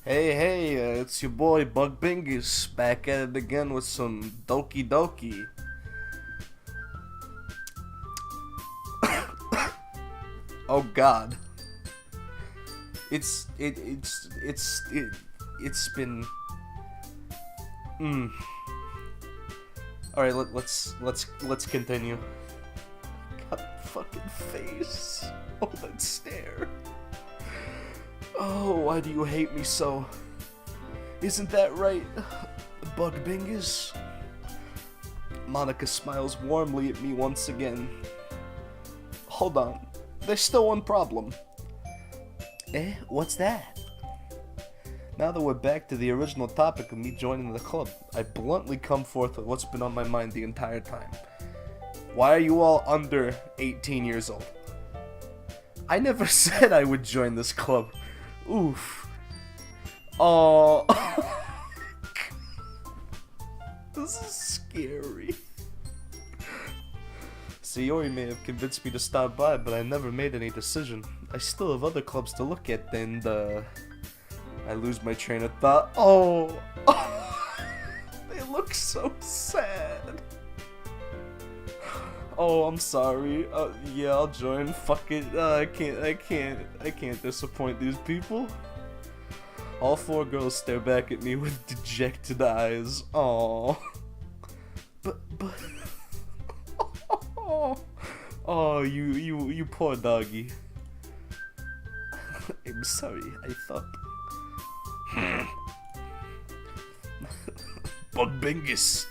Hey, it's your boy Bungus back at it again with some Doki. Oh God, it's it it's it it's been. Mm. All right, let's continue. God, fucking face. Oh, that stare. Oh, why do you hate me so? Isn't that right, Bug Bingus? Monica smiles warmly at me once again. Hold on, there's still one problem. What's that? Now that we're back to the original topic of me joining the club, I bluntly come forth with what's been on my mind the entire time. Why are you all under 18 years old? I never said I would join this club. Oof. Oh. This is scary. Sayori may have convinced me to stop by, but I never made any decision. I still have other clubs to look at, and I lose my train of thought. Oh. They look so sad. Oh, I'm sorry. Yeah, I'll join. Fuck it. I can't disappoint these people. All four girls stare back at me with dejected eyes. Aww. But. Oh, you poor doggy. I'm sorry. I thought. Bug Bingus.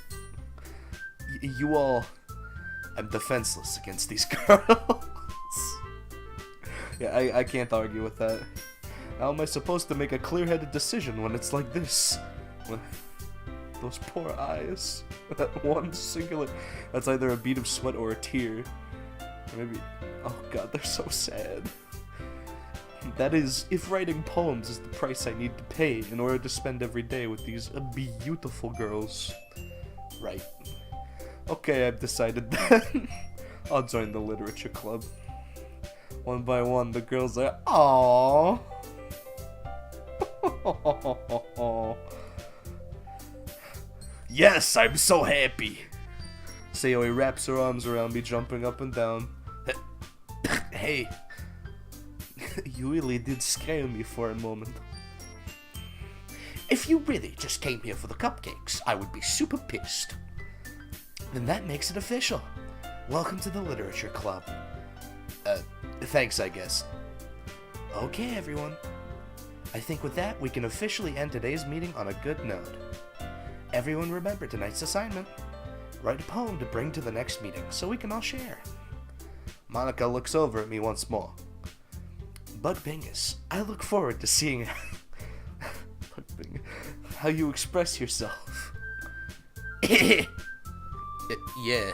You all. I'm defenseless against these girls. Yeah, I can't argue with that. How am I supposed to make a clear-headed decision when it's like this? When those poor eyes. That one singular... That's either a bead of sweat or a tear. Or maybe... Oh god, they're so sad. That is, if writing poems is the price I need to pay in order to spend every day with these beautiful girls. Right. Okay, I've decided that. I'll join the literature club. One by one, the girls are... Aww. Yes, I'm so happy. Sayori wraps her arms around me, jumping up and down. Hey, you really did scare me for a moment. If you really just came here for the cupcakes, I would be super pissed. Then that makes it official. Welcome to the literature club. Thanks, I guess. Okay, everyone. I think with that, we can officially end today's meeting on a good note. Everyone remember tonight's assignment. Write a poem to bring to the next meeting so we can all share. Monica looks over at me once more. Bug Bingus, I look forward to seeing how you express yourself. Yeah.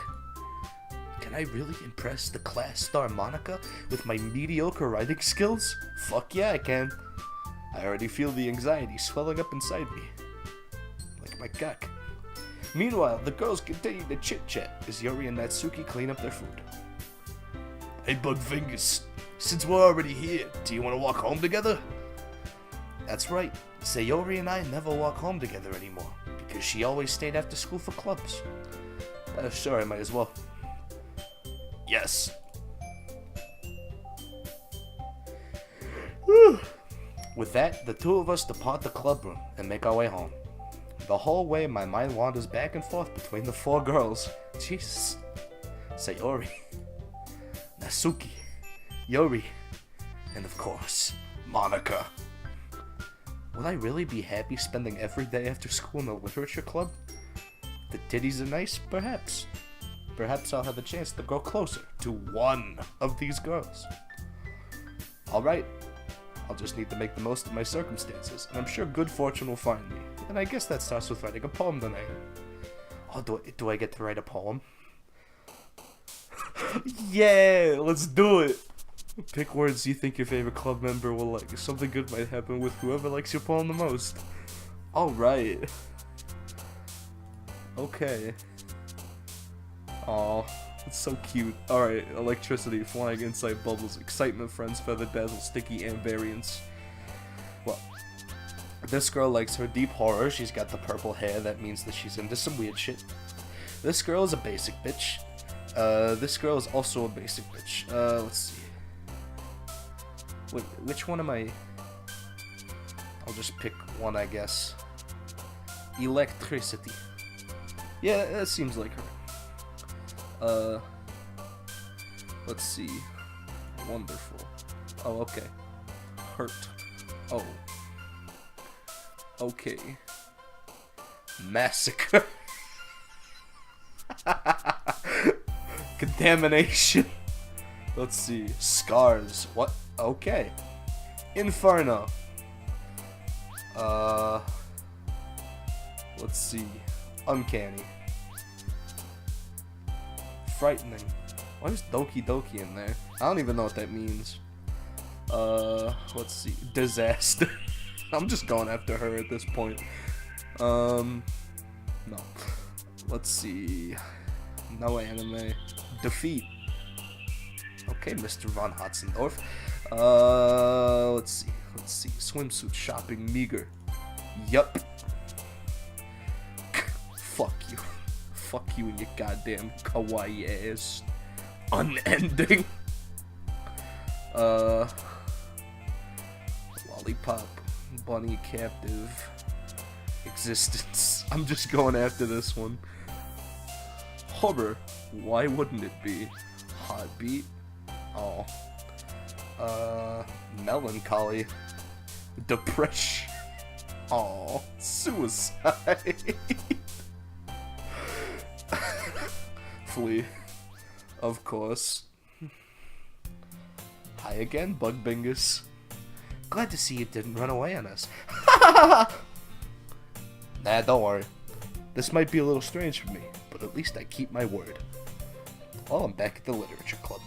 Can I really impress the class star Monica with my mediocre writing skills? Fuck yeah, I can. I already feel the anxiety swelling up inside me. Like my cock. Meanwhile, the girls continue to chit-chat as Yori and Natsuki clean up their food. Hey Bugfingus, since we're already here, do you want to walk home together? That's right, Sayori and I never walk home together anymore, because she always stayed after school for clubs. Sure, I might as well. Yes. Whew. With that, the two of us depart the club room and make our way home. The whole way, my mind wanders back and forth between the four girls. Jesus. Sayori, Natsuki, Yori, and of course, Monica. Will I really be happy spending every day after school in the literature club? The titties are nice, perhaps. Perhaps I'll have a chance to grow closer to one of these girls. Alright, I'll just need to make the most of my circumstances, and I'm sure good fortune will find me. And I guess that starts with writing a poem tonight. Oh, do I get to write a poem? Yeah, let's do it! Pick words you think your favorite club member will like. Something good might happen with whoever likes your poem the most. Alright. Okay. Aw, it's so cute. Alright, electricity, flying inside bubbles, excitement, friends, feather dazzle, sticky, and variants. Well, This girl likes her deep horror. She's got the purple hair. That means that she's into some weird shit. This girl is a basic bitch. This girl is also a basic bitch. Let's see. Wait, which one am I? I'll just pick one, I guess. Electricity. Yeah, that seems like her. Let's see. Wonderful. Oh, okay. Hurt. Oh. Okay. Massacre. Contamination. Let's see. Scars. What? Okay. Inferno. Let's see. Uncanny. Frightening. Why is Doki Doki in there? I don't even know what that means. Let's see. Disaster. I'm just going after her at this point. No. Let's see. No anime. Defeat. Okay, Mr. Von Hotzendorf. Let's see. Let's see. Swimsuit shopping meager. Yup. Fuck you. Fuck you and your goddamn kawaii ass. Unending. Lollipop. Bunny captive. Existence. I'm just going after this one. Horror. Why wouldn't it be? Heartbeat. Oh. Melancholy. Depression. Oh. Suicide. Flee. Of course. Hi again, Bungus. Glad to see you didn't run away on us. Nah, don't worry. This might be a little strange for me, but at least I keep my word. Oh, I'm back at the literature club.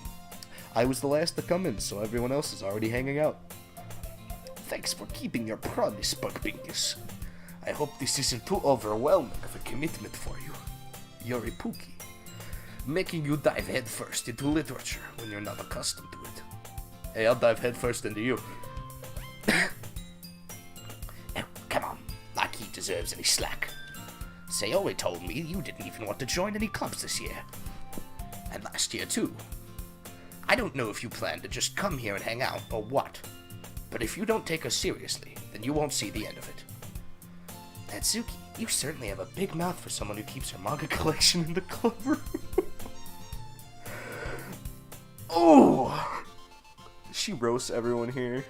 I was the last to come in, so everyone else is already hanging out. Thanks for keeping your promise, Bungus. I hope this isn't too overwhelming of a commitment for you. You're a Pookie, making you dive headfirst into literature when you're not accustomed to it. Hey, I'll dive headfirst into you. Oh, come on, like he deserves any slack. Sayori told me you didn't even want to join any clubs this year. And last year too. I don't know if you plan to just come here and hang out or what, but if you don't take us seriously, then you won't see the end of it. Natsuki, you certainly have a big mouth for someone who keeps her manga collection in the club room. Oh! She roasts everyone here.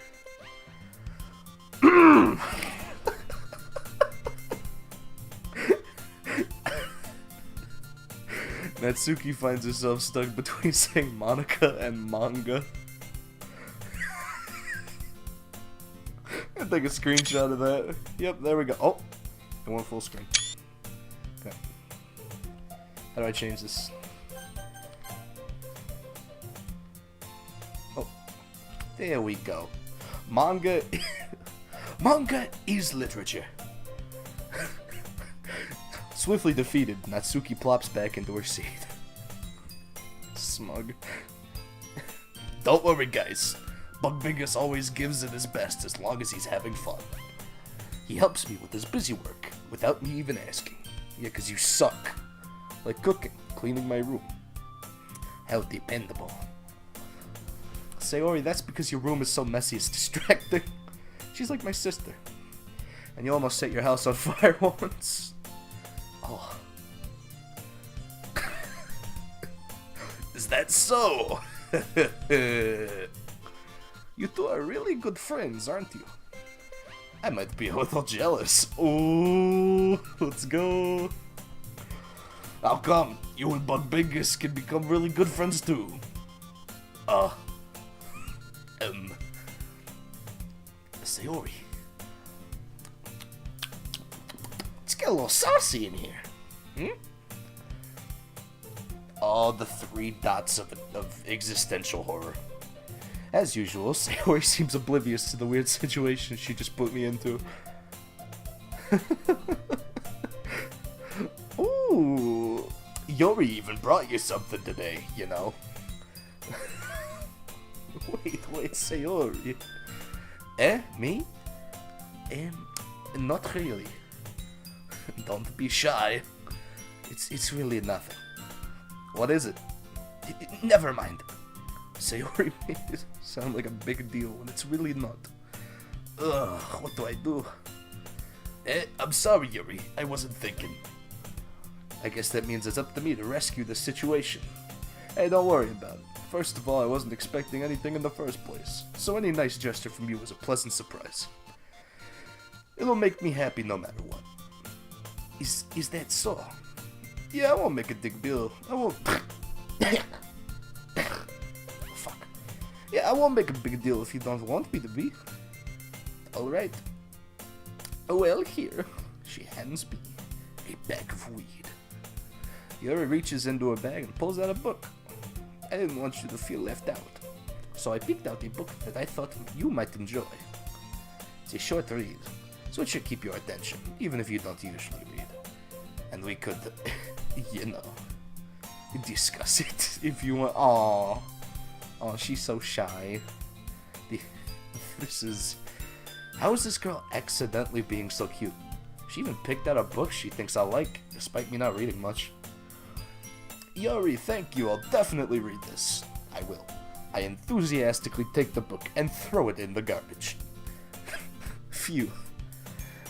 Natsuki finds herself stuck between saying Monica and manga. I'll take a screenshot of that. Yep, there we go. Oh, it went full screen. Okay. How do I change this? Oh, there we go. Manga. Manga is literature. Swiftly defeated, Natsuki plops back into her seat. Smug. Don't worry, guys. Bungus always gives it his best as long as he's having fun. He helps me with his busy work without me even asking. Yeah, 'cause you suck. Like cooking, cleaning my room. How dependable. Sayori, that's because your room is so messy it's distracting. She's like my sister. And you almost set your house on fire once. Oh. Is that so? You two are really good friends, aren't you? I might be a little jealous. Oh, let's go. How come? You and Bungus can become really good friends too. Sayori. Let's get a little saucy in here. Oh, the 3 dots of existential horror. As usual, Sayori seems oblivious to the weird situation she just put me into. Ooh, Yori even brought you something today, you know. Wait, Sayori. Me? Not really. Don't be shy. It's really nothing. What is it? Never mind. Sayori made it sound like a big deal when it's really not. Ugh, what do I do? I'm sorry, Yuri. I wasn't thinking. I guess that means it's up to me to rescue the situation. Hey, don't worry about it. First of all, I wasn't expecting anything in the first place, so any nice gesture from you was a pleasant surprise. It'll make me happy no matter what. Is that so? Yeah, I won't make a big deal. I won't... Fuck. Yeah, I won't make a big deal if you don't want me to be. Alright. Well, here, she hands me a bag of weed. Yuri reaches into her bag and pulls out a book. I didn't want you to feel left out, so I picked out a book that I thought you might enjoy. It's a short read, so it should keep your attention, even if you don't usually read. And we could, you know, discuss it if you want. Aww. Oh, she's so shy. This is... How is this girl accidentally being so cute? She even picked out a book she thinks I'll like, despite me not reading much. Yuri, thank you, I'll definitely read this. I will. I enthusiastically take the book and throw it in the garbage. Phew.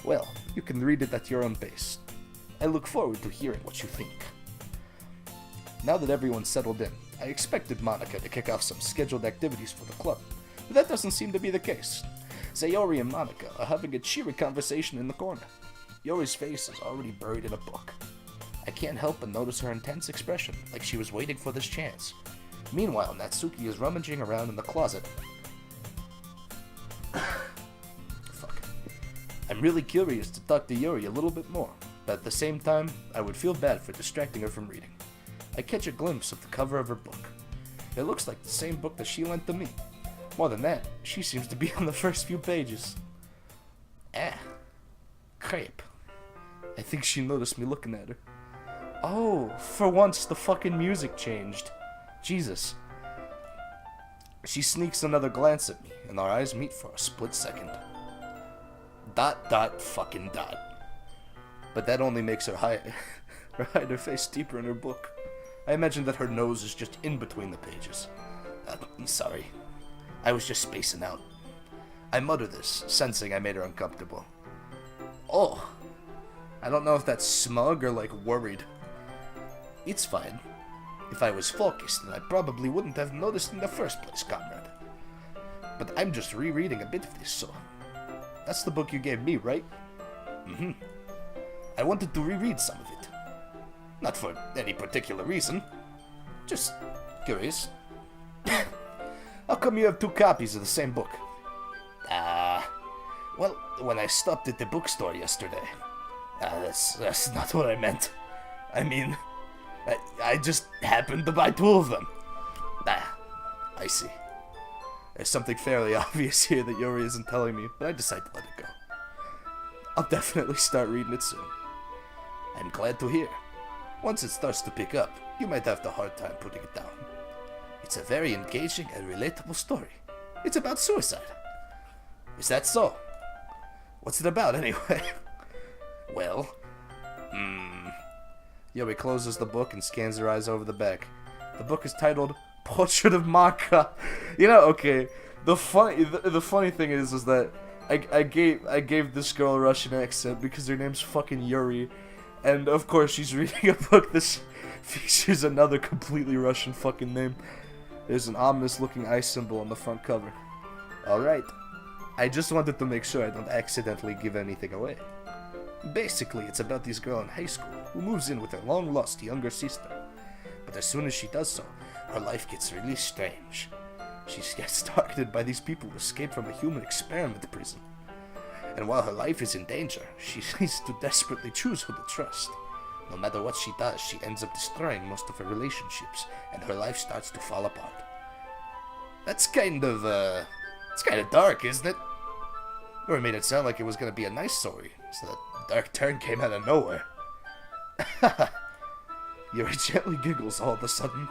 Well, you can read it at your own pace. I look forward to hearing what you think. Now that everyone's settled in, I expected Monica to kick off some scheduled activities for the club, but that doesn't seem to be the case. Sayori and Monica are having a cheery conversation in the corner. Yori's face is already buried in a book. I can't help but notice her intense expression, like she was waiting for this chance. Meanwhile, Natsuki is rummaging around in the closet. Fuck. I'm really curious to talk to Yuri a little bit more, but at the same time, I would feel bad for distracting her from reading. I catch a glimpse of the cover of her book. It looks like the same book that she lent to me. More than that, she seems to be on the first few pages. Crepe. I think she noticed me looking at her. Oh, for once the fucking music changed. Jesus. She sneaks another glance at me, and our eyes meet for a split second. ... fucking ... But that only makes her hide her face deeper in her book. I imagine that her nose is just in between the pages. Sorry. I was just spacing out. I mutter this, sensing I made her uncomfortable. Oh. I don't know if that's smug or, like, worried. It's fine. If I was focused, then I probably wouldn't have noticed in the first place, comrade. But I'm just rereading a bit of this, so... That's the book you gave me, right? Mm-hmm. I wanted to reread some of it. Not for any particular reason. Just curious. How come you have two copies of the same book? Well, when I stopped at the bookstore yesterday. That's not what I meant. I mean... I just happened to buy two of them. I see. There's something fairly obvious here that Yuri isn't telling me, but I decide to let it go. I'll definitely start reading it soon. I'm glad to hear. Once it starts to pick up, you might have the hard time putting it down. It's a very engaging and relatable story. It's about suicide. Is that so? What's it about, anyway? Well, Yuri closes the book and scans her eyes over the back. The book is titled Portrait of Maka. You know, okay. The funny thing is that I gave this girl a Russian accent because her name's fucking Yuri, and of course she's reading a book that features another completely Russian fucking name. There's an ominous-looking eye symbol on the front cover. All right. I just wanted to make sure I don't accidentally give anything away. Basically, it's about this girl in high school who moves in with her long-lost younger sister. But as soon as she does so, her life gets really strange. She gets targeted by these people who escaped from a human experiment prison. And while her life is in danger, she needs to desperately choose who to trust. No matter what she does, she ends up destroying most of her relationships, and her life starts to fall apart. That's kind of dark, isn't it? Or it made it sound like it was gonna be a nice story, so that dark turn came out of nowhere. Yuri gently giggles all of a sudden.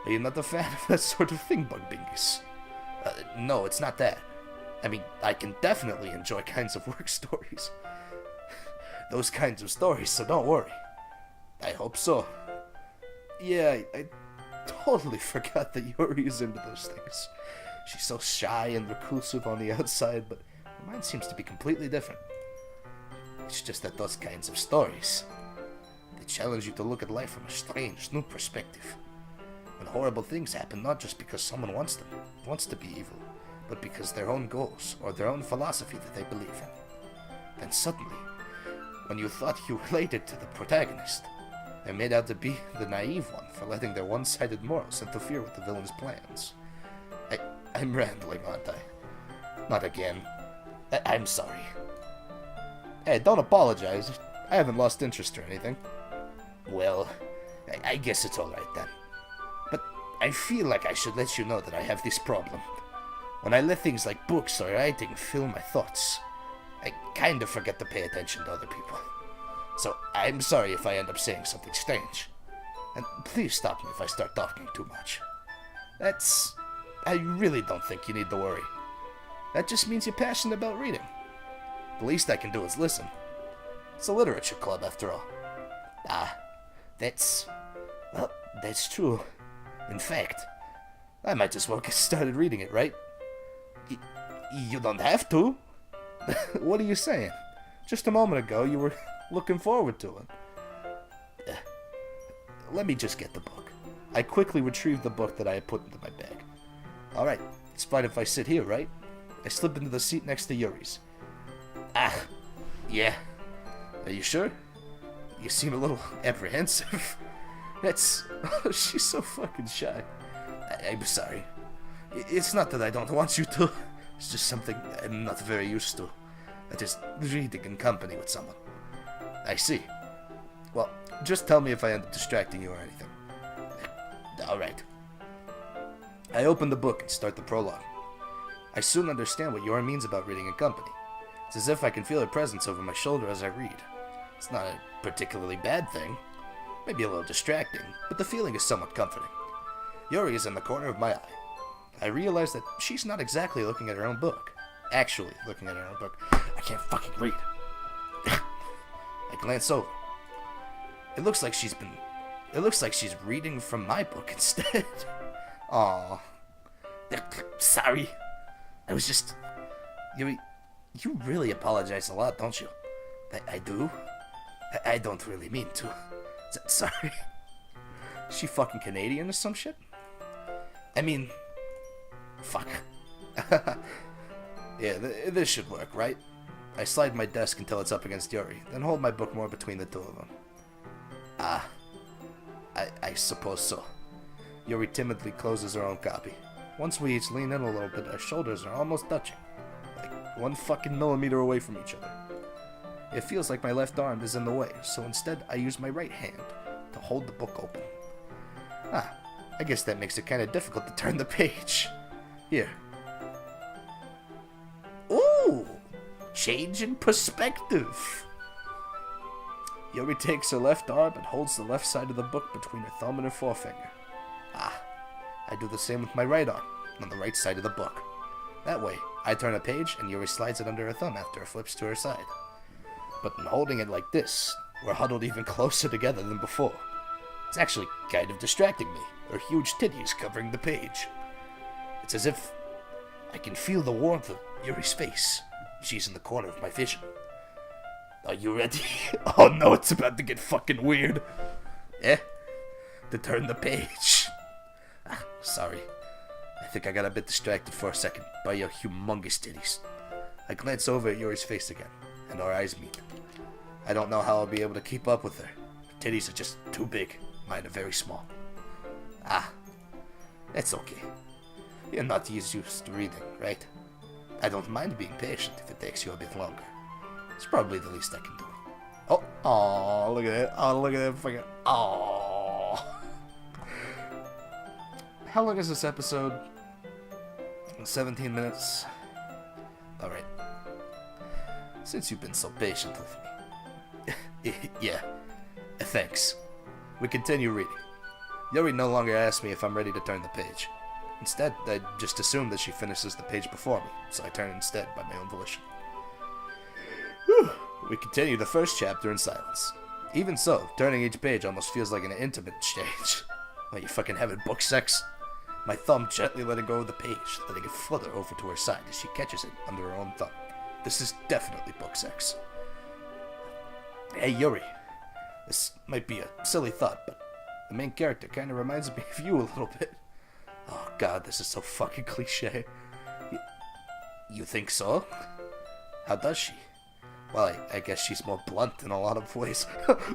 Are you not a fan of that sort of thing, Bungus? No, it's not that. I mean, I can definitely enjoy kinds of work stories. Those kinds of stories, so don't worry. I hope so. Yeah, I totally forgot that Yuri is into those things. She's so shy and reclusive on the outside, but her mind seems to be completely different. It's just that those kinds of stories, they challenge you to look at life from a strange, new perspective. When horrible things happen, not just because someone wants to be evil, but because their own goals or their own philosophy that they believe in. Then suddenly, when you thought you related to the protagonist, they're made out to be the naive one for letting their one-sided morals interfere with the villain's plans. I'm rambling, aren't I? Not again. I'm sorry. Hey, don't apologize. I haven't lost interest or anything. Well, I guess it's alright then. But I feel like I should let you know that I have this problem. When I let things like books or writing fill my thoughts, I kind of forget to pay attention to other people. So I'm sorry if I end up saying something strange. And please stop me if I start talking too much. I really don't think you need to worry. That just means you're passionate about reading. The least I can do is listen. It's a literature club, after all. That's true. In fact, I might as well get started reading it, right? You don't have to. What are you saying? Just a moment ago, you were looking forward to it. Let me just get the book. I quickly retrieved the book that I had put into my bag. Alright, it's fine if I sit here, right? I slipped into the seat next to Yuri's. Yeah. Are you sure? You seem a little apprehensive. She's so fucking shy. I'm sorry. It's not that I don't want you to. It's just something I'm not very used to. That is reading in company with someone. I see. Well, just tell me if I end up distracting you or anything. Alright. I open the book and start the prologue. I soon understand what Yor means about reading in company. It's as if I can feel her presence over my shoulder as I read. It's not a particularly bad thing. Maybe a little distracting, but the feeling is somewhat comforting. Yuri is in the corner of my eye. I realize that she's not exactly looking at her own book. Actually looking at her own book. I can't fucking read. I glance over. It looks like she's reading from my book instead. Aww. Sorry. I was just... You really apologize a lot, don't you? I do? I don't really mean to. Sorry. Is she fucking Canadian or some shit? I mean... Fuck. Yeah, this should work, right? I slide my desk until it's up against Yuri, then hold my book more between the two of them. I suppose so. Yuri timidly closes her own copy. Once we each lean in a little bit, our shoulders are almost touching. Like 1 fucking millimeter away from each other. It feels like my left arm is in the way, so instead I use my right hand to hold the book open. I guess that makes it kind of difficult to turn the page. Here. Ooh! Change in perspective! Yuri takes her left arm and holds the left side of the book between her thumb and her forefinger. I do the same with my right arm, on the right side of the book. That way, I turn a page and Yuri slides it under her thumb after it flips to her side. But in holding it like this, we're huddled even closer together than before. It's actually kind of distracting me, her huge titties covering the page. It's as if I can feel the warmth of Yuri's face. She's in the corner of my vision. Are you ready? Oh no, it's about to get fucking weird. To turn the page. Sorry. I think I got a bit distracted for a second by your humongous titties. I glance over at Yuri's face again, and our eyes meet. I don't know how I'll be able to keep up with her. Her titties are just too big. Mine are very small. That's okay. You're not used to reading, right? I don't mind being patient if it takes you a bit longer. It's probably the least I can do. Oh, look at that. Oh, look at that fucking... Oh. How long is this episode? 17 minutes. Alright. Since you've been so patient with me. Yeah. Thanks. We continue reading. Yuri no longer asks me if I'm ready to turn the page. Instead, I just assume that she finishes the page before me, so I turn instead by my own volition. Whew. We continue the first chapter in silence. Even so, turning each page almost feels like an intimate exchange. Like you fucking having book sex? My thumb gently letting go of the page, letting it flutter over to her side as she catches it under her own thumb. This is definitely book sex. Hey Yuri, this might be a silly thought, but the main character kind of reminds me of you a little bit. Oh god, this is so fucking cliche. You think so? How does she? Well, I guess she's more blunt in a lot of ways.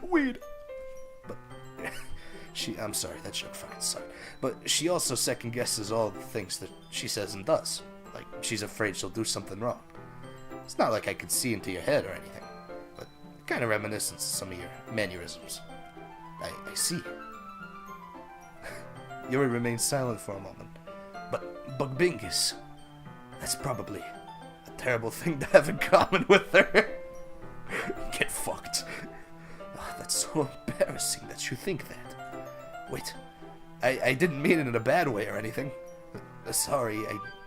Weed! But, I'm sorry, that joke fucking sucked. But she also second guesses all the things that she says and does. Like, she's afraid she'll do something wrong. It's not like I could see into your head or anything, but kind of reminiscent of some of your mannerisms. I see. Yuri remains silent for a moment. But Bungus, that's probably a terrible thing to have in common with her. Get fucked. Oh, that's so embarrassing that you think that. Wait, I didn't mean it in a bad way or anything. Sorry,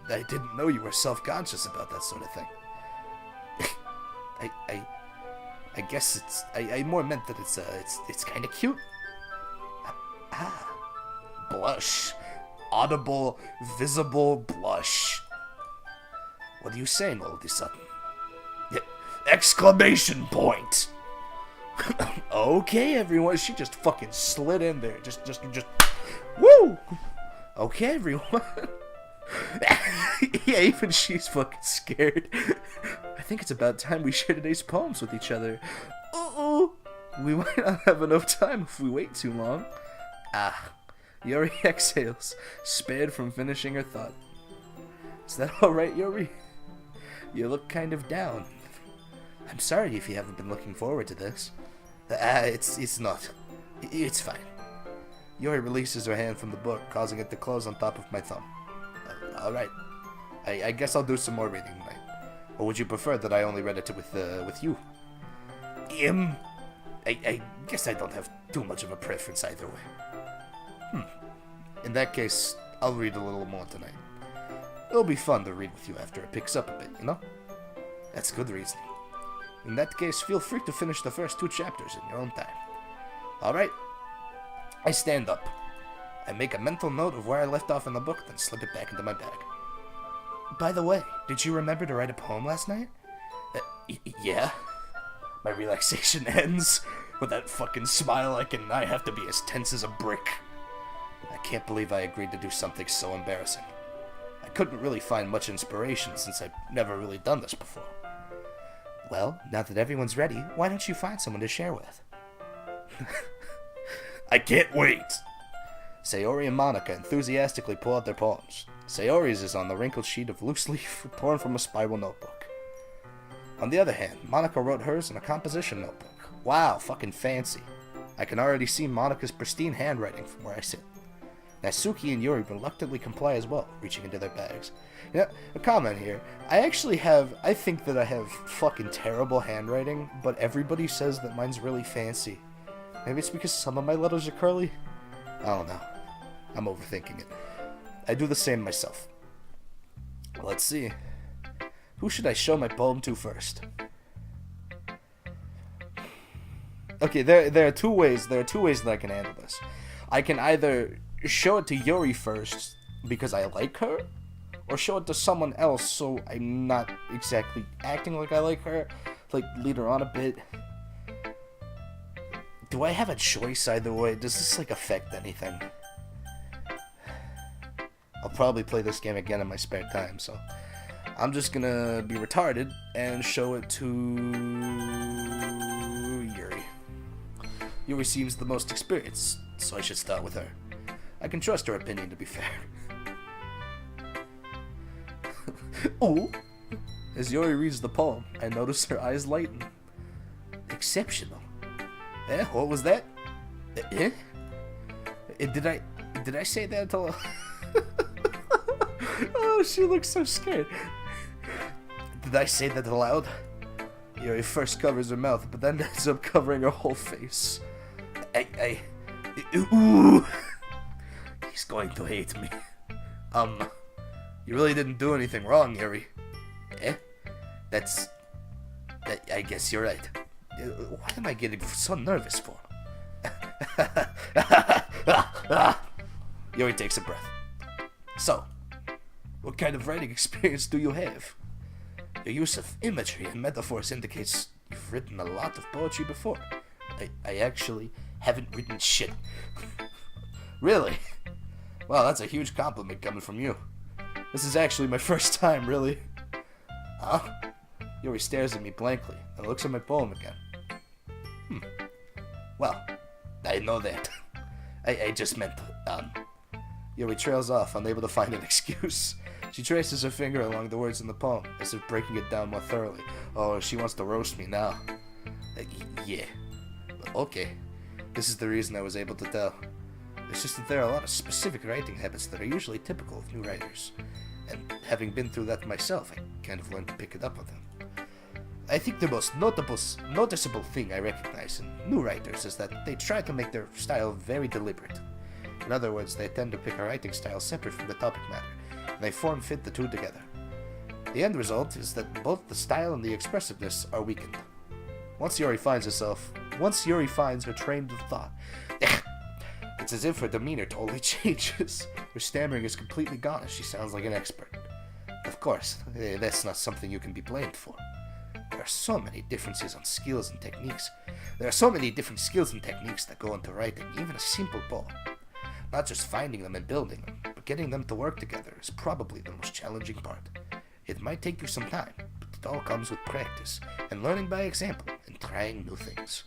I didn't know you were self-conscious about that sort of thing. I guess it's, I more meant that it's kind of cute. Blush. Audible, visible blush. What are you saying all of a sudden? Yeah, exclamation point! Okay, everyone, she just fucking slid in there. Just, woo! Okay, everyone. Yeah, even she's fucking scared. I think it's about time we share today's poems with each other. Uh-oh! We might not have enough time if we wait too long. Yuri exhales, spared from finishing her thought. Is that alright, Yuri? You look kind of down. I'm sorry if you haven't been looking forward to this. It's not. It's fine. Yuri releases her hand from the book, causing it to close on top of my thumb. Alright. I guess I'll do some more reading tonight. Or would you prefer that I only read it with you? I guess I don't have too much of a preference either way. In that case, I'll read a little more tonight. It'll be fun to read with you after it picks up a bit, you know? That's good reasoning. In that case, feel free to finish the first 2 chapters in your own time. Alright. I stand up. I make a mental note of where I left off in the book, then slip it back into my bag. By the way, did you remember to write a poem last night? Yeah. My relaxation ends with that fucking smile I have to be as tense as a brick. I can't believe I agreed to do something so embarrassing. I couldn't really find much inspiration since I've never really done this before. Well, now that everyone's ready, why don't you find someone to share with? I can't wait! Sayori and Monica enthusiastically pull out their poems. Sayori's is on the wrinkled sheet of loose leaf torn from a spiral notebook. On the other hand, Monica wrote hers in a composition notebook. Wow, fucking fancy. I can already see Monica's pristine handwriting from where I sit. Natsuki and Yuri reluctantly comply as well, reaching into their bags. You know, a comment here. I think that I have fucking terrible handwriting, but everybody says that mine's really fancy. Maybe it's because some of my letters are curly? I don't know. I'm overthinking it. I do the same myself. Let's see. Who should I show my poem to first? Okay, there are two ways that I can handle this. I can either show it to Yuri first because I like her, or show it to someone else so I'm not exactly acting like I like her, like lead her on a bit. Do I have a choice either way? Does this like affect anything? I'll probably play this game again in my spare time, so I'm just gonna be retarded and show it to Yuri. Yuri seems the most experienced, so I should start with her. I can trust her opinion, to be fair. Oh! As Yuri reads the poem, I notice her eyes lighten. Exceptional. Eh? What was that? Eh? Did I say that until... Oh, she looks so scared. Did I say that aloud? Yuri first covers her mouth, but then ends up covering her whole face. Ooh! He's going to hate me. You really didn't do anything wrong, Yuri. Eh? I guess you're right. What am I getting so nervous for? Yuri takes a breath. So, what kind of writing experience do you have? Your use of imagery and metaphors indicates you've written a lot of poetry before. I actually haven't written shit. Really? Wow, that's a huge compliment coming from you. This is actually my first time, really. Huh? Yuri stares at me blankly and looks at my poem again. Well, I know that. I just meant, Yuri trails off, unable to find an excuse. She traces her finger along the words in the poem, as if breaking it down more thoroughly. Oh, she wants to roast me now. Yeah. Okay. This is the reason I was able to tell. It's just that there are a lot of specific writing habits that are usually typical of new writers. And having been through that myself, I kind of learned to pick it up on them. I think the most noticeable thing I recognize in new writers is that they try to make their style very deliberate. In other words, they tend to pick a writing style separate from the topic matter, and they form-fit the two together. The end result is that both the style and the expressiveness are weakened. Once Yuri finds her train of thought, it's as if her demeanor totally changes. Her stammering is completely gone as she sounds like an expert. Of course, that's not something you can be blamed for. There are so many differences on skills and techniques. There are so many different skills and techniques that go into writing even a simple poem. Not just finding them and building them, but getting them to work together is probably the most challenging part. It might take you some time, but it all comes with practice, and learning by example, and trying new things.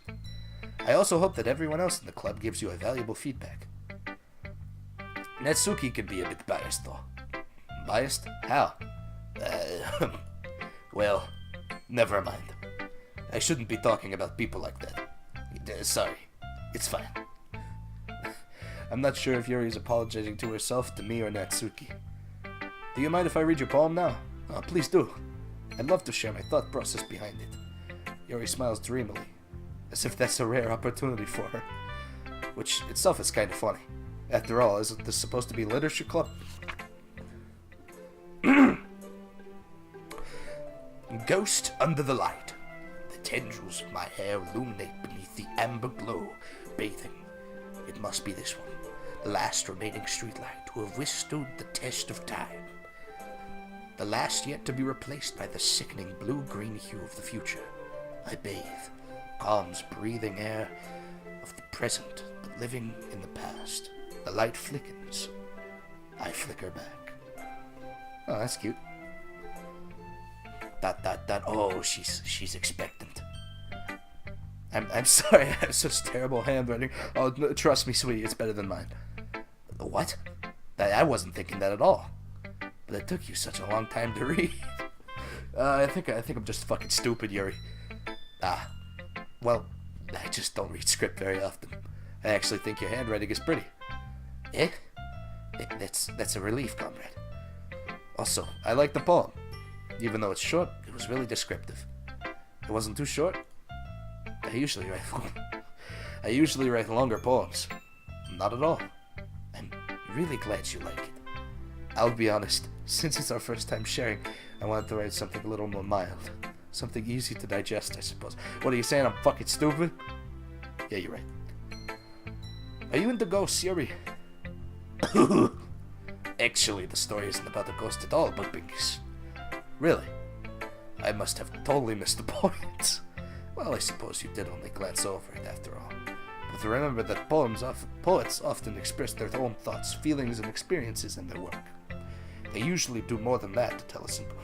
I also hope that everyone else in the club gives you a valuable feedback. Natsuki can be a bit biased, though. Biased? How? Well, never mind. I shouldn't be talking about people like that. Sorry. It's fine. I'm not sure if Yuri is apologizing to herself, to me, or Natsuki. Do you mind if I read your poem now? Oh, please do. I'd love to share my thought process behind it. Yuri smiles dreamily, as if that's a rare opportunity for her. Which itself is kind of funny. After all, isn't this supposed to be literature club? Ghost under the light. The tendrils of my hair illuminate beneath the amber glow, bathing. It must be this one, the last remaining streetlight to have withstood the test of time. The last yet to be replaced by the sickening blue-green hue of the future. I bathe, calm's breathing air of the present, but living in the past. The light flickens. I flicker back. Oh, that's cute. ... Oh, she's expectant. I'm sorry, I have such terrible handwriting. Oh, no, trust me, sweetie, it's better than mine. What? I wasn't thinking that at all. But it took you such a long time to read. I think I'm just fucking stupid, Yuri. Well, I just don't read script very often. I actually think your handwriting is pretty. Eh? That's a relief, comrade. Also, I like the poem. Even though it's short, it was really descriptive. It wasn't too short. I usually write longer poems. Not at all. I'm really glad you like it. I'll be honest, since it's our first time sharing, I wanted to write something a little more mild. Something easy to digest, I suppose. What are you saying, I'm fucking stupid? Yeah, you're right. Are you into ghosts, Yuri? Actually, the story isn't about a ghost at all, but Bungus. Really? I must have totally missed the point. Well, I suppose you did only glance over it after all. But remember that poets often express their own thoughts, feelings, and experiences in their work. They usually do more than that to tell a simple...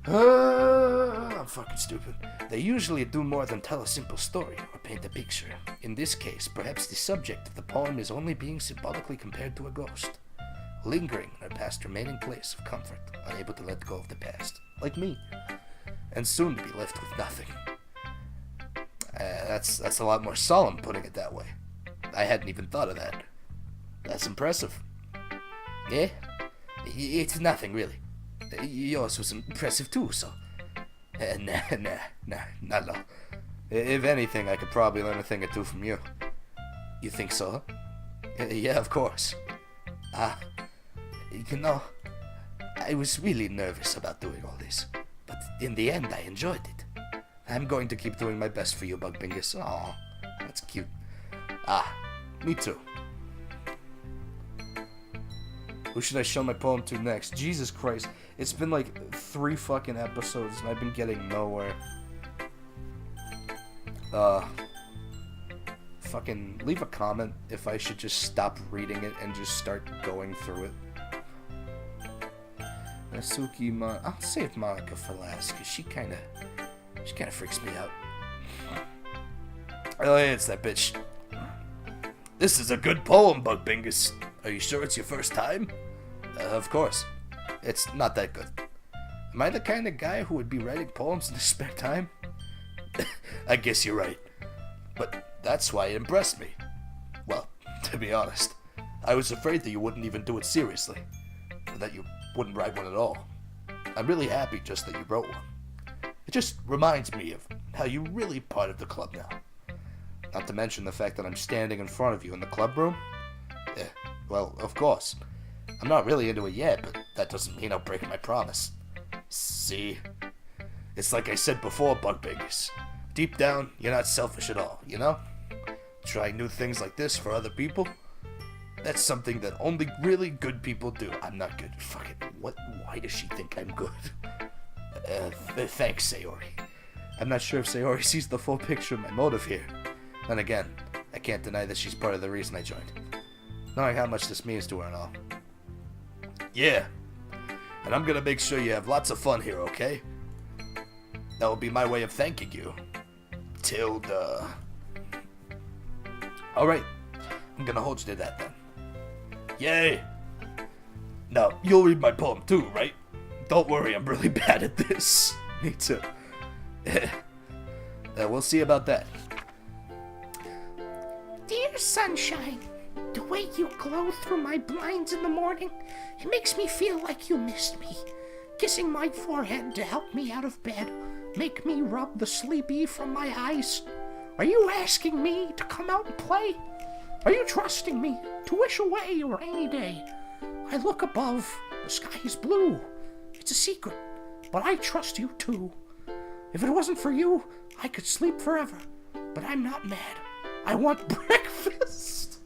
I'm fucking stupid. They usually do more than tell a simple story or paint a picture. In this case, perhaps the subject of the poem is only being symbolically compared to a ghost, lingering in her past remaining place of comfort, unable to let go of the past, like me, and soon to be left with nothing. That's a lot more solemn, putting it that way. I hadn't even thought of that. That's impressive. Yeah? It's nothing, really. Yours was impressive too, so... Nah, not at all. If anything, I could probably learn a thing or two from you. You think so, huh? Yeah, of course. you know, I was really nervous about doing all this, but in the end I enjoyed it. I'm going to keep doing my best for you, Bungus. Aw, that's cute. Ah, me too. Who should I show my poem to next? Jesus Christ, it's been like 3 fucking episodes and I've been getting nowhere. Fucking leave a comment if I should just stop reading it and just start going through it. Nasuki I'll save Monica for last, cause she kinda freaks me out. Oh yeah, it's that bitch. This is a good poem, Bungus. Are you sure it's your first time? Of course. It's not that good. Am I the kind of guy who would be writing poems in his spare time? I guess you're right. But that's why it impressed me. Well, to be honest, I was afraid that you wouldn't even do it seriously. That you wouldn't write one at all. I'm really happy just that you wrote one. It just reminds me of how you're really part of the club now. Not to mention the fact that I'm standing in front of you in the club room. Well, of course. I'm not really into it yet, but that doesn't mean I'll break my promise. See? It's like I said before, Bungus. Deep down, you're not selfish at all, you know? Trying new things like this for other people? That's something that only really good people do. I'm not good. Fuck it. Why does she think I'm good? Thanks, Sayori. I'm not sure if Sayori sees the full picture of my motive here. Then again, I can't deny that she's part of the reason I joined. Knowing how much this means to her and all. Yeah. And I'm gonna make sure you have lots of fun here, okay? That will be my way of thanking you. Tilda. Alright. I'm gonna hold you to that then. Yay! Now, you'll read my poem too, right? Don't worry, I'm really bad at this. Me too. We'll see about that. Dear sunshine, the way you glow through my blinds in the morning, it makes me feel like you missed me. Kissing my forehead to help me out of bed, make me rub the sleepy from my eyes. Are you asking me to come out and play? Are you trusting me to wish away a rainy day? I look above, the sky is blue. It's a secret, but I trust you too. If it wasn't for you, I could sleep forever, but I'm not mad. I want breakfast.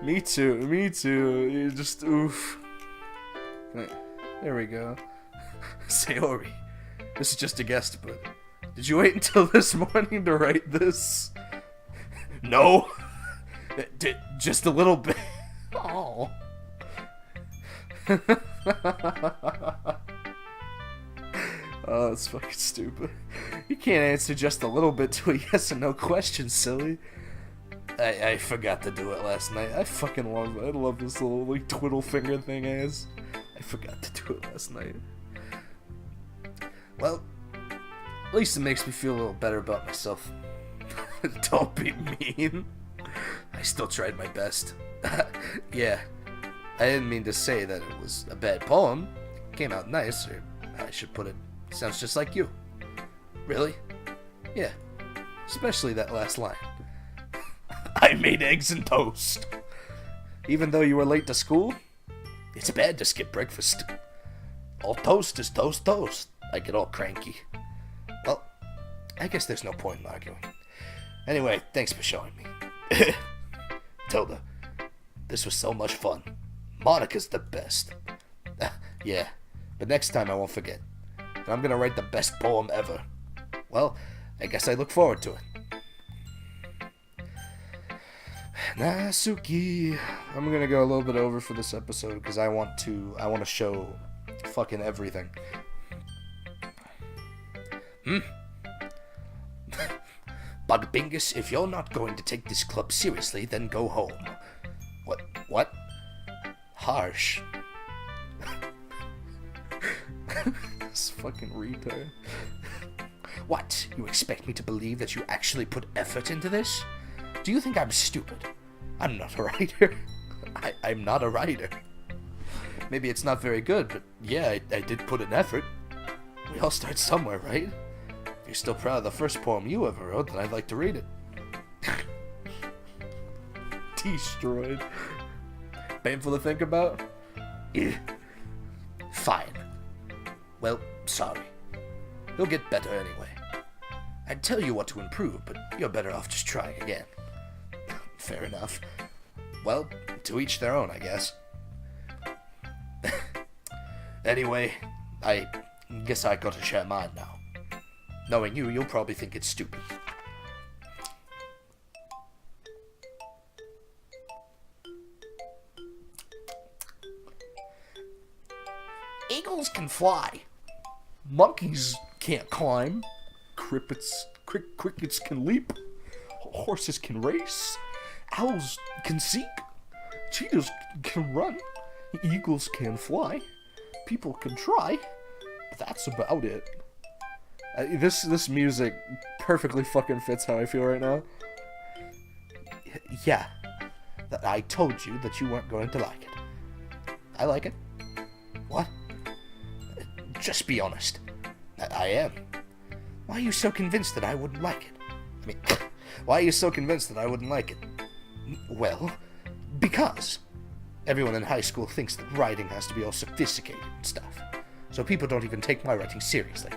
Me too. You just, oof. There we go. Sayori, this is just a guest, but did you wait until this morning to write this? No. Just a little bit. Oh. Oh, that's fucking stupid. You can't answer just a little bit to a yes or no question, silly. I forgot to do it last night. I fucking love it. I love this little like twiddle finger thing as. I forgot to do it last night. Well, at least it makes me feel a little better about myself. Don't be mean. I still tried my best. Yeah, I didn't mean to say that it was a bad poem. It came out nice, or I should put it, sounds just like you. Really? Yeah, especially that last line. I made eggs and toast. Even though you were late to school, it's bad to skip breakfast. All toast is toast. I get all cranky. Well, I guess there's no point in arguing. Anyway, thanks for showing me. Tilda, this was so much fun. Monica's the best. Yeah, but next time I won't forget. And I'm gonna write the best poem ever. Well, I guess I look forward to it. Nasuki. I'm gonna go a little bit over for this episode because I want to show fucking everything. Bungus, if you're not going to take this club seriously, then go home. What? Harsh. This fucking retard. What? You expect me to believe that you actually put effort into this? Do you think I'm stupid? I'm not a writer. I'm not a writer. Maybe it's not very good, but yeah, I did put an effort. We all start somewhere, right? If you're still proud of the first poem you ever wrote, then I'd like to read it. Destroyed. painful to think about? Eh. Fine. Well, sorry. You'll get better anyway. I'd tell you what to improve, but you're better off just trying again. Fair enough. Well, to each their own, I guess. Anyway, I guess I gotta share mine now. Knowing you, you'll probably think it's stupid. Eagles can fly. Monkeys can't climb. Crickets can leap. Horses can race. Owls can seek. Cheetahs can run. Eagles can fly. People can try. But that's about it. This music perfectly fucking fits how I feel right now. Yeah. I told you that you weren't going to like it. I like it. What? Just be honest. I am. Why are you so convinced that I wouldn't like it? I mean, why are you so convinced that I wouldn't like it? Well, because everyone in high school thinks that writing has to be all sophisticated and stuff. So people don't even take my writing seriously.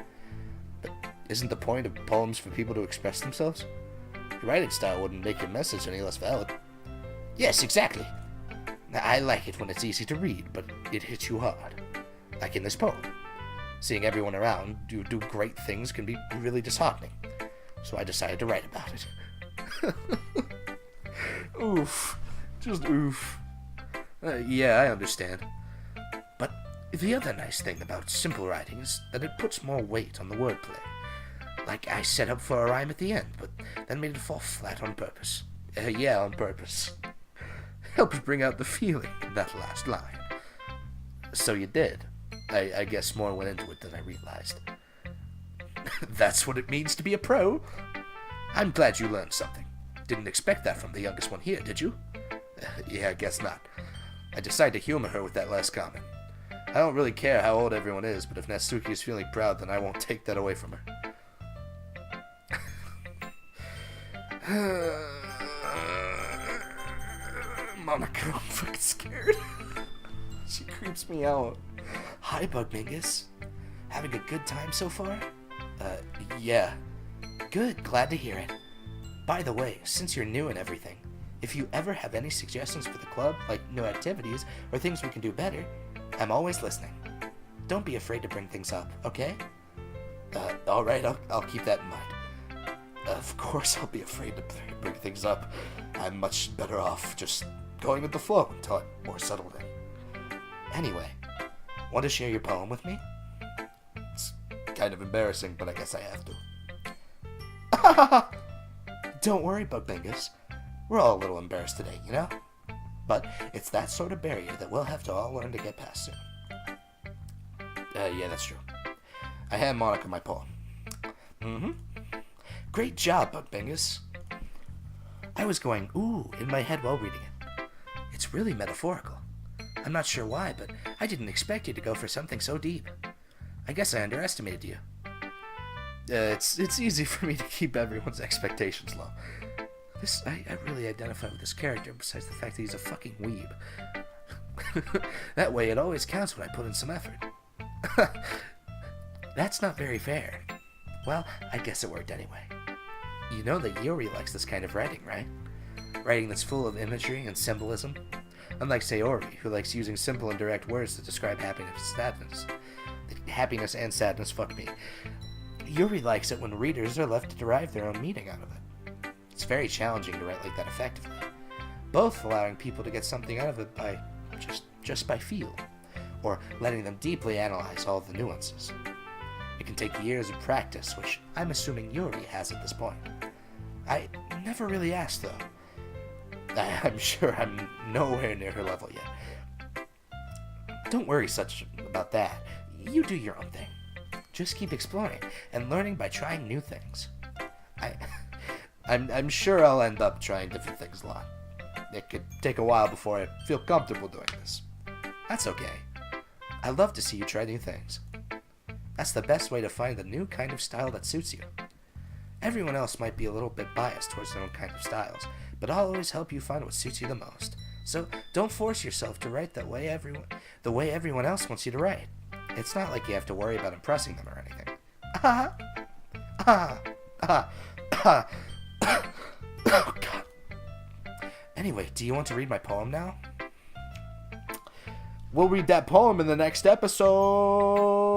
But isn't the point of poems for people to express themselves? Your writing style wouldn't make your message any less valid. Yes, exactly. I like it when it's easy to read, but it hits you hard. Like in this poem. Seeing everyone around do great things can be really disheartening. So I decided to write about it. Oof. Just oof. Yeah, I understand. But the other nice thing about simple writing is that it puts more weight on the wordplay. Like I set up for a rhyme at the end, but then made it fall flat on purpose. Yeah, on purpose. Helps bring out the feeling in that last line. So you did. I guess more went into it than I realized. That's what it means to be a pro. I'm glad you learned something. Didn't expect that from the youngest one here, did you? Yeah, I guess not. I decided to humor her with that last comment. I don't really care how old everyone is, but if Natsuki is feeling proud, then I won't take that away from her. Monica, I'm fucking scared. She creeps me out. Hi, Bungus. Having a good time so far? Yeah. Good, glad to hear it. By the way, since you're new and everything, if you ever have any suggestions for the club, like new activities or things we can do better, I'm always listening. Don't be afraid to bring things up, okay? Alright, I'll keep that in mind. Of course I'll be afraid to bring things up. I'm much better off just going with the flow until I'm more settled in. Anyway, want to share your poem with me? It's kind of embarrassing, but I guess I have to. Don't worry, Bungus. We're all a little embarrassed today, you know? But it's that sort of barrier that we'll have to all learn to get past soon. Yeah, that's true. I hand Monica my poem. Great job, Bungus. I was going, ooh, in my head while reading it. It's really metaphorical. I'm not sure why, but I didn't expect you to go for something so deep. I guess I underestimated you. It's easy for me to keep everyone's expectations low. I really identify with this character, besides the fact that he's a fucking weeb. That way it always counts when I put in some effort. That's not very fair. Well, I guess it worked anyway. You know that Yuri likes this kind of writing, right? Writing that's full of imagery and symbolism. Unlike Sayori, who likes using simple and direct words to describe happiness and sadness. Happiness and sadness, fuck me. Yuri likes it when readers are left to derive their own meaning out of it. It's very challenging to write like that effectively. Both allowing people to get something out of it by just by feel, or letting them deeply analyze all the nuances. It can take years of practice, which I'm assuming Yuri has at this point. I never really asked, though. I'm sure I'm nowhere near her level yet. Don't worry such about that. You do your own thing. Just keep exploring and learning by trying new things. I'm sure I'll end up trying different things a lot. It could take a while before I feel comfortable doing this. That's okay. I love to see you try new things. That's the best way to find the new kind of style that suits you. Everyone else might be a little bit biased towards their own kind of styles, but I'll always help you find what suits you the most, So don't force yourself to write the way everyone else wants you to write. It's not like you have to worry about impressing them or anything. Oh, God. Anyway, do you want to read my poem now? We'll read that poem in the next episode.